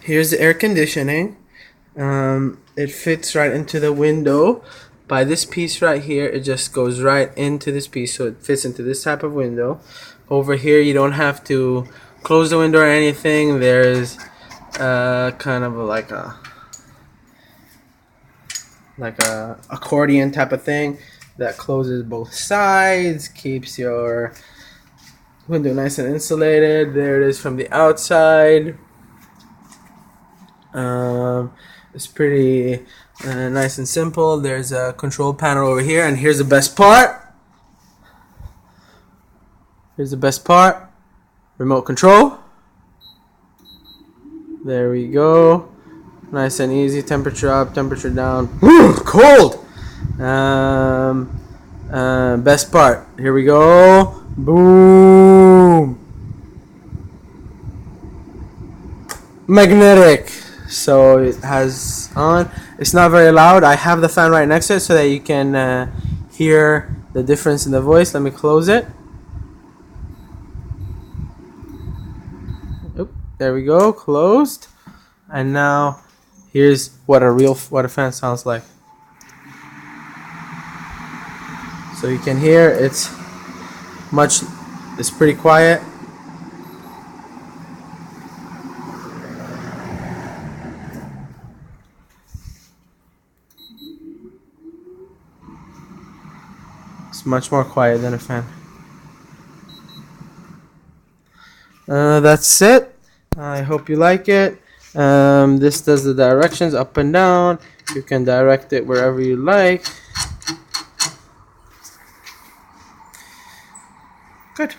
Here's the air conditioning. It fits right into the window by this piece right here. It just goes right into this piece, so it fits into this type of window. Over here you don't have to close the window or anything. There's kind of like a accordion type of thing that closes both sides, keeps your window nice and insulated. There it is from the outside. It's pretty nice and simple. There's a control panel over here, and here's the best part. Remote control. There we go. Nice and easy. Temperature up, temperature down. Woo, cold. Best part. Here we go. Boom. Magnetic. So it has on. It's not very loud. I have the fan right next to it so that you can hear the difference in the voice. Let me close it. Oop, there we go. Closed. And now here's what a fan sounds like. So you can hear it's pretty quiet. It's much more quiet than a fan. That's it. I hope you like it. This does the directions up and down. You can direct it wherever you like. Good.